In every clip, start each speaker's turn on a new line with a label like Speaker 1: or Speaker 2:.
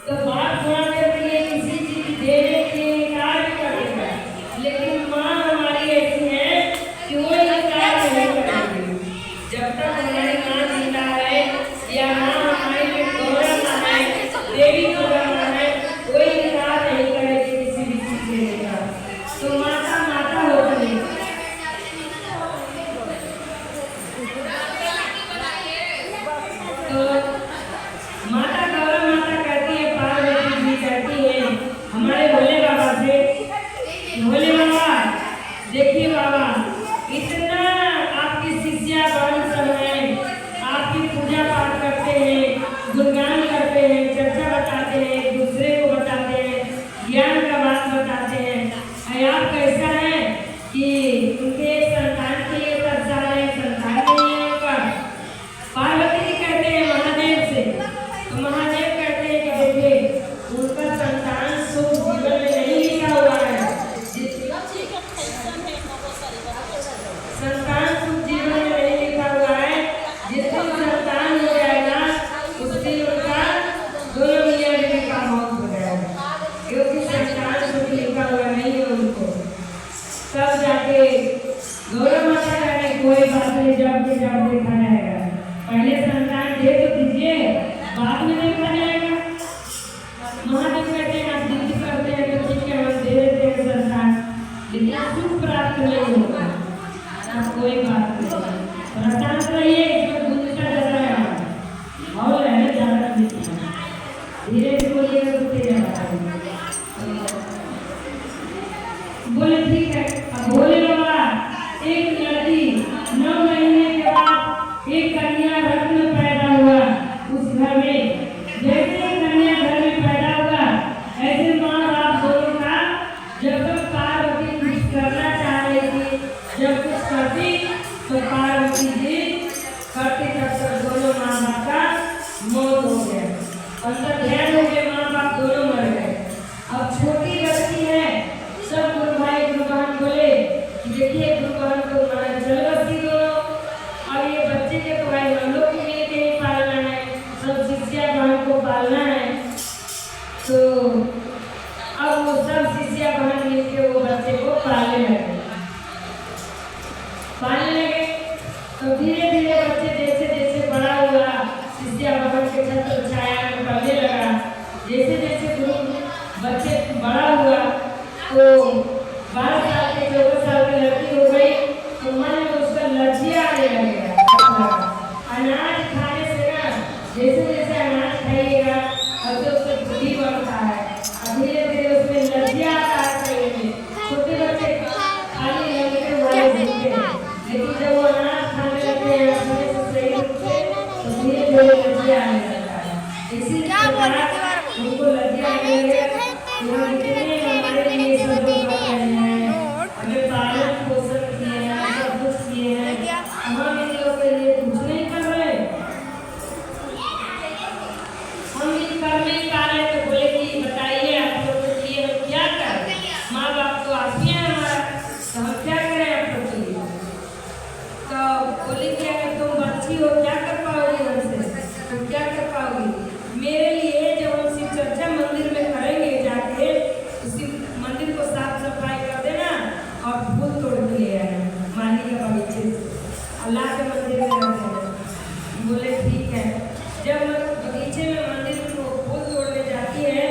Speaker 1: तो बाप थोड़ा देर के लिए किसी चीज देने के लिए इनकार भी कर देगा, लेकिन माँ हमारी ऐसी है कि वो इनकार नहीं करेगी। जब तक हमारी माँ जिंदा है या माँ हमारे लिए गौरव है, देवी गौरव है, कोई इनकार नहीं करेगी किसी भी चीज देने का। तो माता माता होती है। तो माता गौरव माता कहती है, पार्वती जी कहती है हमारे भोले बाबा से, भोले बाबा देखिए बाबा इतना आपकी शिष्या बहन सब है, आपकी पूजा पाठ करते हैं, गुणगान करते हैं, चर्चा बताते हैं, एक दूसरे को बताते हैं, ज्ञान का बात बताते हैं। आप कैसा है कि उनके संतान के लिए तरसा रहे, संतान नहीं है उनका। पार्वती जी कहते हैं महादेव से, तो महादेव कहते हैं कि देखिए उनका संतान सुख जीवन में नहीं लिखा हुआ है, संतान सुख जीवन में नहीं लिखा हुआ है। जिस दिन संतान हो जाएगा उस दिन उनका दोनों मियां बीवी का मौत हो जाएगा, क्योंकि संतान सुख लिखा हुआ नहीं है उनको। तब जाके गौरव माता कहने कोई बात नहीं, जब देखा जाएगा, पहले संतान दे तो दीजिए, बाद में देखा जाएगा। महादेव कहते हैं आप जिद करते हैं तो ठीक है हम दे देते हैं संतान, लेकिन सुख प्राप्त नहीं होगा। आप कोई बात नहीं, थोड़ा शांत रहिए, इसमें गुंजता ज्यादा है और रहने ज्यादा धीरे से बोलिएगा तो तेज बोले ठीक है। अब बोले बाबा एक लड़की 9 महीने के बाद एक कन्या रत्न पैदा हुआ उस घर में। जैसे कन्या घर में पैदा हुआ ऐसे माँ बाप दोनों का जब तक पार्वती कुछ करना चाह रही थी, जब कुछ करती तो पार्वती जी करती, तब तक दोनों माँ बाप का मौत हो गया, अंदर ध्यान हो गया, माँ बाप दोनों मर गए। अब छोटी लड़की है, सब गुरु भाई गुरु बहन बोले देखिए गुरु बहन को चल बसी दोनों, अब ये बच्चे के तो भाई हम लोग मिल के ही पालना है, सब शिष्या बहन को पालना है। तो अब वो सब शिष्या बहन मिल के वो बच्चे को पालने लगे। तो धीरे धीरे बच्चे जैसे जैसे बड़ा हुआ, शिष्या बहन के छत्र छाया में पढ़ने लगा। जैसे जैसे गुरु बच्चे बड़ा हुआ तो 12 साल के 14 साल की लड़की हो गई, तो मन में उसका लज्जिया आने लगेगा। अनाज खाने से ना जैसे जैसे अनाज खाइएगा अब तो उसका बुद्धि बढ़ता है, अब धीरे धीरे उसमें लज्जिया आता है शरीर में। छोटे बच्चे खाली लगते वाले घूमते हैं, लेकिन जब वो अनाज खाने लगते हैं अपने से सही रूप से तो धीरे धीरे लज्जिया आने लगता है। इसी उनको लज्जिया आने लगेगा। हमारे लिए सब लोग हमें पालन पोषण किए हैं, सब कुछ किए हैं, हम इन लोगों के लिए कुछ नहीं कर रहे, हम इन कर नहीं पा रहे। तो बोले कि बताइए आप लोग के लिए हम क्या करें, माँ बाप तो आप ही हैं हमारा, तो हम क्या करें आप लोग के लिए। तो बोले कि अगर तुम बच्ची हो क्या कर पाओगी हमसे, तुम क्या कर पाओगी मेरे लिए। जब हम शिव चर्चा मंदिर में करेंगे जाके उसी मंदिर को साफ सफाई कर देना और फूल तोड़ के ले आना माली के बगीचे से, अल्लाह के मंदिर में रख देना। बोले ठीक है। जब बगीचे में मंदिर को फूल तोड़ने जाती है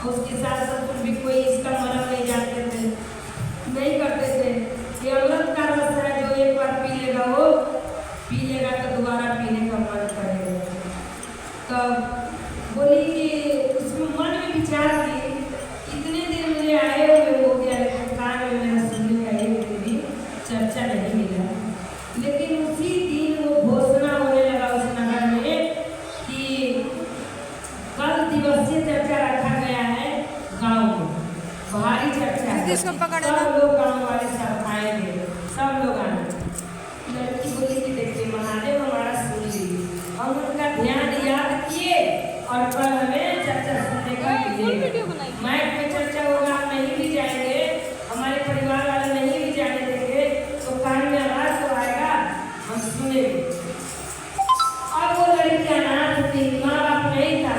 Speaker 1: उसके सास ससुर भी कोई इसका मरम नहीं जानते थे, नहीं करते थे। ये अमृत का रस है, जो एक बार पी लेगा वो पी लेगा तो दोबारा पीने का मन करेगा। तब बोली कि उसमें मन में विचार की इतने दिन मुझे आए हुए हो गया, लेकिन कान में मेरा सुनने का एक दिन भी चर्चा नहीं मिला। लेकिन उसी दिन वो घोषणा होने लगा उस नगर में कि कल दिवसीय चर्चा रखा गया है गांव में, भारी चर्चा है, सब लोग गांव वाले सब आएंगे, सब लोग आएंगे। लड़की बोली कि देखिए महादेव हमारा सुन लीजिए, हम उनका ध्यान याद किए और कल हमें चर्चा सुनने का मिलेगा। माइक में चर्चा होगा, हम नहीं भी जाएंगे, हमारे परिवार वाले नहीं भी जाने देंगे, तो कान में आवाज तो आएगा, हम सुनेंगे। और वो लड़की अनाथ थी, माँ बाप नहीं था,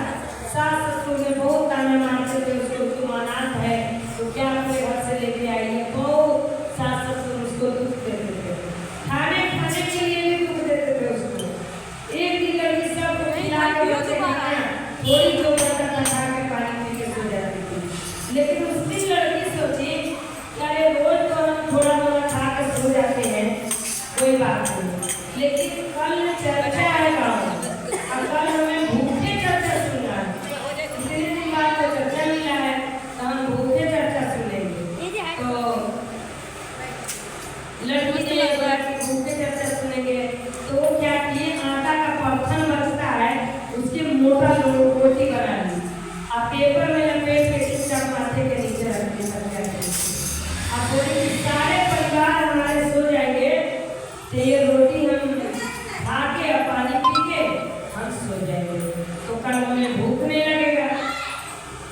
Speaker 1: सास ससुर ने बहुत ताने मारते थे उसको, तुम अनाथ है तो क्या अपने घर से लेके आई है, बहुत सास ससुर उसको दुख देते थे, खाने के लिए भी दुख देते थे उसको। एक दिन लड़की सबको खिला के बच्चे खाना थोड़ी जो बचा था खा के पानी पी के सो जाती थी। लेकिन उस दिन लड़की सोची अरे रोज तो हम थोड़ा थोड़ा खा के सो जाते हैं, कोई बात नहीं, लेकिन कल चर्चा है गाँव में, और कल हमें भूखे चर्चा सुनना है, इतने दिन बाद तो चर्चा मिला है तो हम भूखे चर्चा सुनेंगे। तो लड़की ने एक बार भूखे चर्चा सुनेंगे तो वो क्या किए, आटा का परथन बचता है उसके मोटा रोटी बना ली, और पेपर में लपेट के चुपचाप माथे के नीचे रख दी सब्जियां। अब बोले सारे परिवार हमारे सो जाएंगे तो ये रोटी हम खा के और पानी पी के हम सो जाएंगे, तो कल हमें भूख नहीं लगेगा।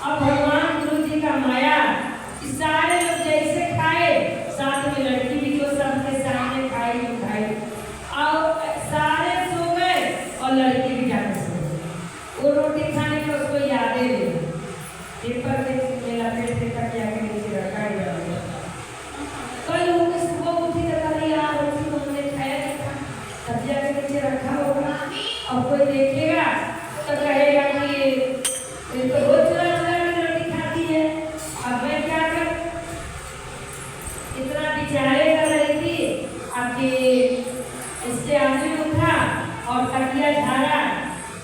Speaker 1: अब भगवान गुरु जी का माया कि सारे लोग जैसे खाए, साथ में लड़की भी जो सबके सामने खाई और सारे सो गए और लड़की भी जाकर सो गई। वो रोटी खाने का उसको यादें नहीं, पेपर के लपेट के तकिया के नीचे रखा ही जाएगा। कल वो सुबह उठी तो कल यार रोटी तो हमने खाया नहीं था, तकिया के नीचे रखा होगा, और कोई देखेगा तो कहेगा कि ये तो रोज चुरा चुरा के रोटी खाती है, अब मैं क्या करूं। इतना बिचारे कर रही थी, आपके इससे आदमी उठा और तकिया झाड़ा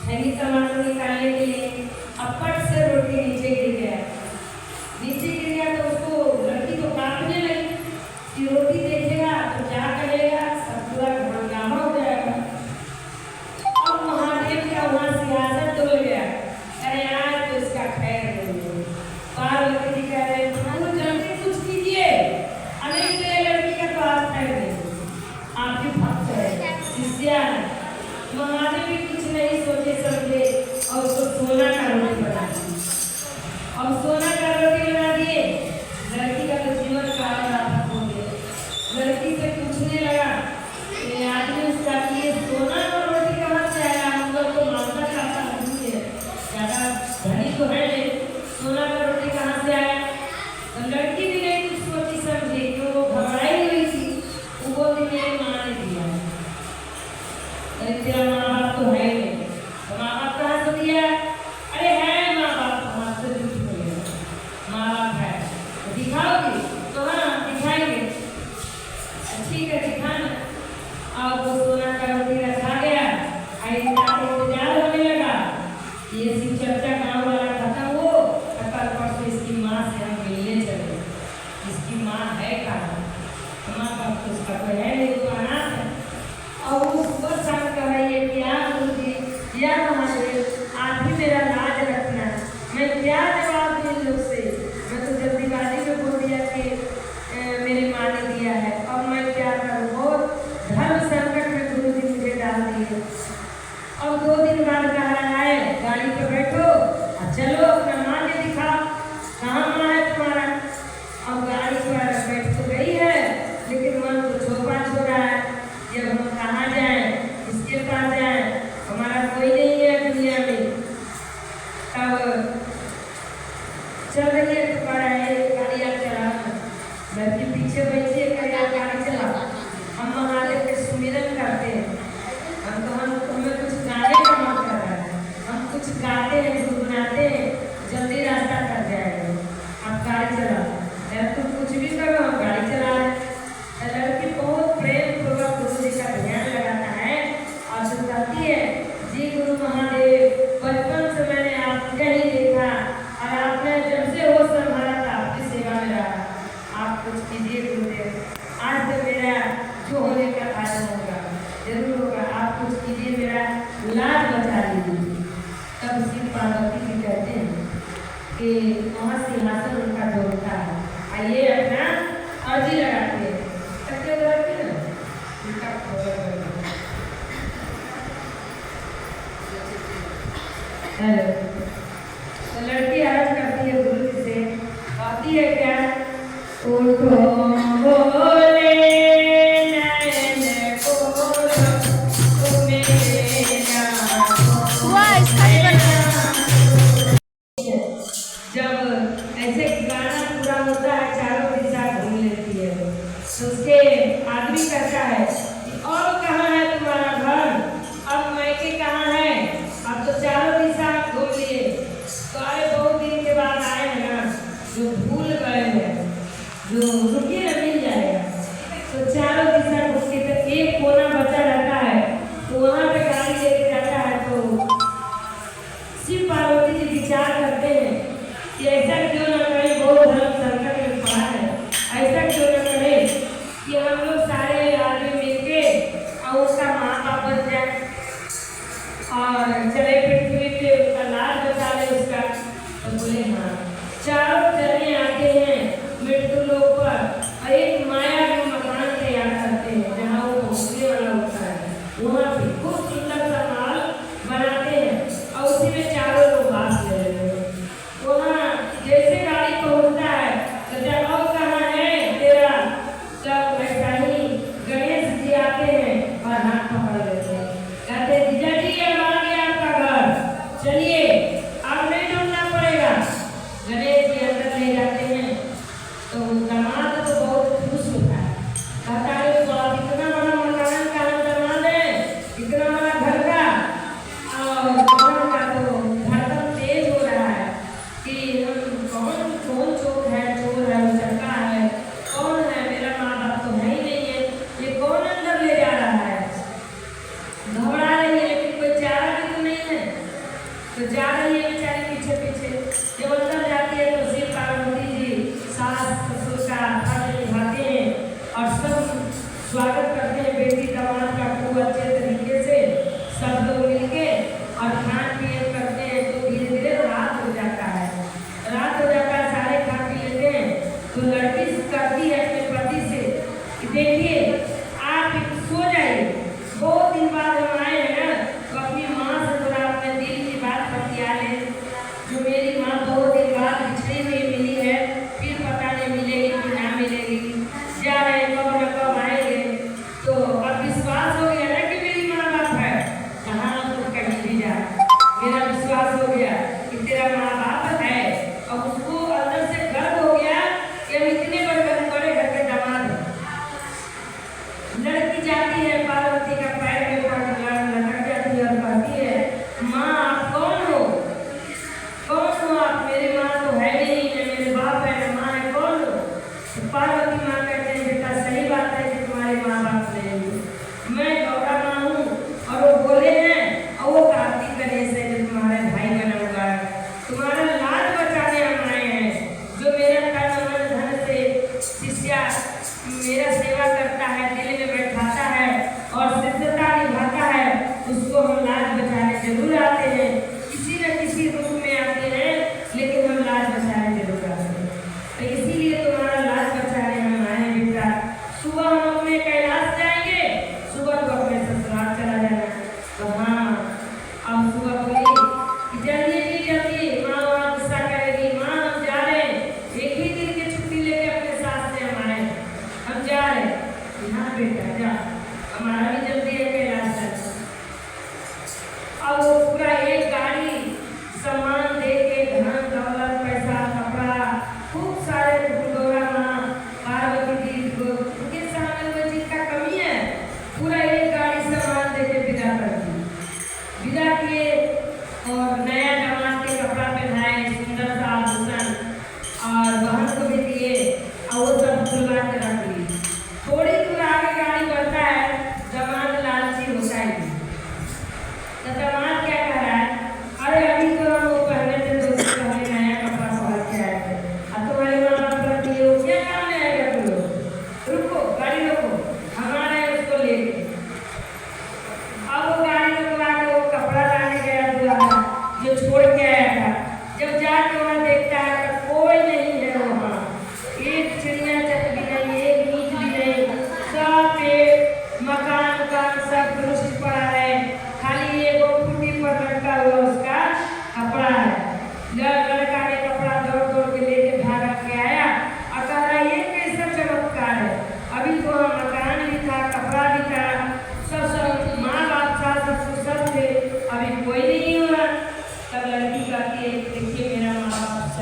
Speaker 1: हरी टमाटर निकालने के लिए, अपट से रोटी नीचे गिर गया। नीचे गिर गया तो उसको लड़की तो कांपने लगी कि रोटी देखेगा तो क्या करेगा, सब पूरा हंगामा हो जाएगा। अब महादेव का वहाँ सियासत डोल गया, अरे यार तो इसका खैर नहीं। पार्वती जी कह रहे हैं जल्दी कुछ कीजिए, अनेक लड़की का तो आप खैर नहीं, आपकी भक्त है शिष्या। महादेव भी कुछ नहीं सोचे समझे और उसको सोना का रोटी बना दी, और सोना का रोटी बना दिए। लड़की का तो जीवन का हो गया। लड़की से पूछने लगा आदमी उसका कि ये सोना का रोटी कहाँ से आया, हम लोग तो मांगना चाहता नहीं है, ज़्यादा धनी तो है नहीं, सोना का रोटी कहाँ से आया। तो लड़की भी नहीं कुछ सोची समझी, क्यों वो घबराई हुई थी। वो बोलती मेरी माँ ने दिया है। तेरा माँ बाप तो है नहीं, तो माँ बाप कहाँ से दिया, अरे है माँ बाप, हमारे से झूठ बोलेगा, माँ बाप है तो दिखाओगी, तो हाँ दिखाएंगे, ठीक है दिखाना। और वो सोना का रोटी रखा गया, इंतजार होने लगा, ये शिव चर्चा गाँव वाला खत्म हो, कल परसों इसकी माँ से हम मिलने चले। इसकी माँ है कहाँ, माँ बाप तो उसका कोई है नहीं, तो अनाथ है। और वो सुबह शाम कह रही है कि आप मुझे या महादेव आप ही मेरा लाज रखना, मैं क्या जवाब दूँ लोग से, मैं तो जल्दीबाजी में बोल दिया कि मेरी माँ ने दिया है, और मैं क्या करूँ, बहुत धर्म संकट में गुरु जी मुझे डाल दिए। और 2 दिन बाद कहा आए गाड़ी पे बैठो और चलो अपना माँ के दिखाओ, कहाँ माँ है तुम्हारा। और गाड़ी पर बैठ तो गई है, लेकिन मन तो छोपा छोड़ा है, जब हम कहाँ जाएं, किसके पास जाएं, हमारा कोई नहीं है दुनिया में। तब चल रही है तो कह रहे हैं गाड़ी आप चलाना, लड़की पीछे बैठी है, कह आप गाड़ी चलाओ, हम महादेव के सुमिरन करते हैं, हमें कुछ गाने का मन कर रहा है, हम कुछ गाते हैं, गुनगुनाते हैं, जल्दी रास्ता कट जाए। कि वहाँ सिंहासन उनका डोलता है और ये अपना अर्जी लगाते हैं। कैसे लगाते हैं ना? उनका हेलो, तो लड़की अर्ज करती है गुरु जी से, कहती है क्या? उठो बोले नैन बोलो तुम्हें ना
Speaker 2: हुआ इसका भी बना।
Speaker 1: जब ऐसे गाना पूरा होता है चारों दिशा घूम लेती है तो उसके आदमी कहता है कि और कहाँ है तुम्हारा घर, अब मायके कहाँ है, अब तो चारों दिशा घूम लिए, तो आए बहुत दिन के बाद आए हैं ना, जो भूल गए हैं, जो रुकिए ना मिल जाएगा। तो चारों दिशा घूम के तो एक कोना बचा रहता है, तो वहाँ पे गाड़ी लेके जाता है। तो शिव पार्वती जी विचार करते हैं कि ऐसा क्यों न करें, बहुत धर्म संकट में पड़ा है, ऐसा क्यों न करें कि हम लोग सारे आदमी मिलके और उसका माँ बाप बन जाए और चले पृथ्वी पे उसका लाज बचा ले उसका। तो बोले हाँ, चारों जने आते हैं मृत्यु लोक पर और एक माया का मकान तैयार करते हैं जहाँ वो पहुँचने वाला होता है, वहाँ पे खूब सुंदर सा माल बनाते हैं और उसी में चारों लोग बांस ले लेते हैं। वहाँ जैसे गाड़ी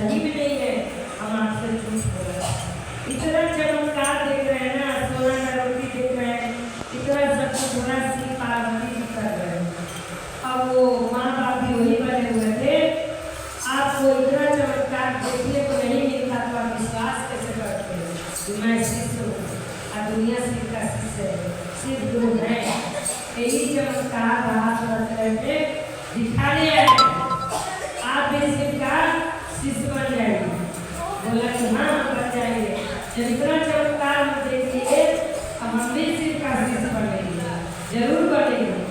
Speaker 1: सही में नहीं है, हम आपसे झूठ बोल रहे हैं। इतना चमत्कार देख रहे हैं ना, सोना का रोटी देख रहे हैं, इतना सब कुछ हो रहा है, श्री पार्वती जी कर रहे हैं। अब वो माँ बाप भी वही बने हुए थे। आपको इतना चमत्कार देखने को नहीं मिलता तो आप विश्वास कैसे करते हैं कि मैं शिष्य हूँ और दुनिया शिव का शिष्य है, शिव गुरु है। यही चमत्कार रात रहते दिखाने आए, आप भी शिव का शिष्य बन जाएंगे। बोला कि हाँ हम बन जाएंगे, जब इतना चमत्कार हम देखिए अब हम भी शिव का शिष्य बनेंगे, जरूर बनेंगे।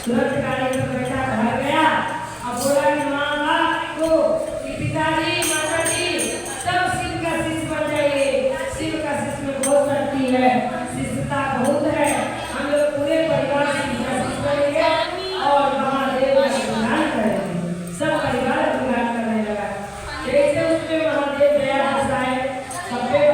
Speaker 1: तुरंत गाड़ी में बैठा घर गया, अब बोला कि माँ बाप को कि पिताजी माताजी सब शिव का शिष्य बन जाइए, शिव का शिष्य में बहुत शक्ति है, शिष्यता बहुत है, हम लोग पूरे परिवार शिव का शिष्य बनेंगे और महादेव का गुणगान करेंगे। सब परिवार गुणगान करने लगा। जैसे उसमें महादेव दया बरसाए, सब पे